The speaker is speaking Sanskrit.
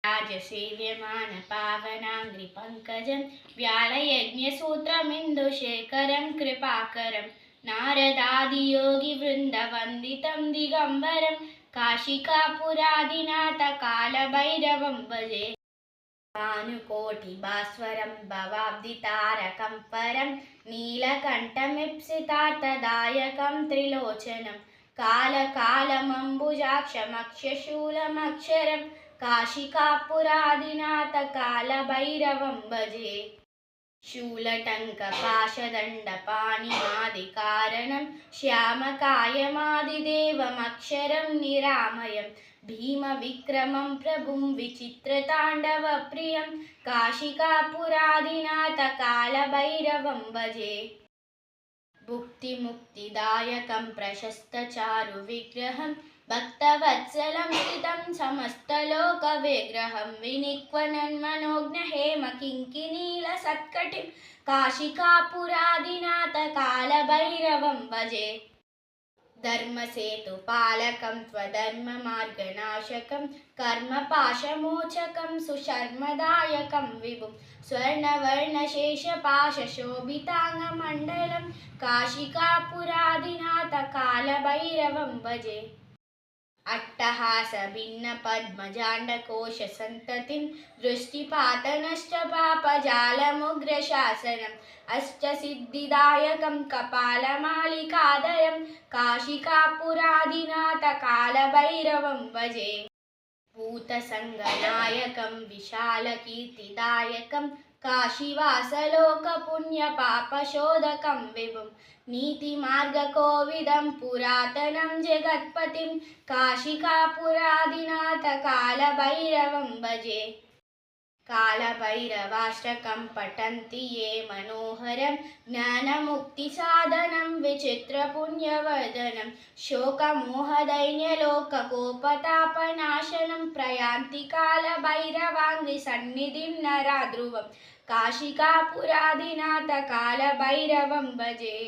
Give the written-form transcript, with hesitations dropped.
राजसेव्यमानपावनाङ्घ्रिपङ्कजं व्यालयज्ञसूत्रमिन्दुशेखरं कृपाकरं नारदादियोगिवृन्दवन्दितं दिगम्बरं काशिकापुरादिनाथकालभैरवं भजे। भानुकोटिभास्वरं भवाब्धितारकं परं नीलकण्ठमीप्सितार्थदायकं त्रिलोचनं कालकालमम्बुजाक्षमक्षशूलमक्षरं काशिकापुरादिनाथकालभैरवं भजे। शूलटङ्कपाशदण्डपाणिमादिकारणं श्यामकायमादिदेवमक्षरं निरामयं भीमविक्रमं प्रभुं विचित्रताण्डवप्रियं काशिकापुरादिनाथकालभैरवं भजे। भुक्तिमुक्तिदायकं प्रशस्तचारुविग्रहं भक्तवत्सलं स्थितं समस्तलोकविग्रहं विनिक्वनन्मनोज्ञहेमकिङ्किनीलसत्कटिं काशिकापुरादिनाथकालभैरवं भजे। धर्मसेतुपालकं त्वधर्ममार्गनाशकं कर्मपाशमोचकं सुशर्मदायकं विभुं स्वर्णवर्णशेषपाशशोभिताङ्गमण्डलं काशिकापुरादिनाथकालभैरवं भजे। अट्टहासभिन्नपद्मजाण्डकोशसन्ततिं दृष्टिपातनष्टपापजालमुग्रशासनम् अष्टसिद्धिदायकं कपालमालिकाधरं काशिकापुरादिनाथकालभैरवं भजे। भूतसङ्गनायकं विशालकीर्तिदायकं काशीवासलोकपुण्यपापशोधकं विभुं नीतिमार्गकोविदं पुरातनं जगत्पतिं काशिकापुरादिनाथकालभैरवं भजे। कालभैरवाष्टकं पठन्ति ये मनोहरं ज्ञानमुक्तिसाधनं विचित्रपुण्यवर्धनं शोकमोहदैन्यलोककोपतापनाशनं प्रयान्ति कालभैरवाङ्घ्रिसन्निधिं नरा ध्रुवं काशिकापुरादिनाथकालभैरवं भजे।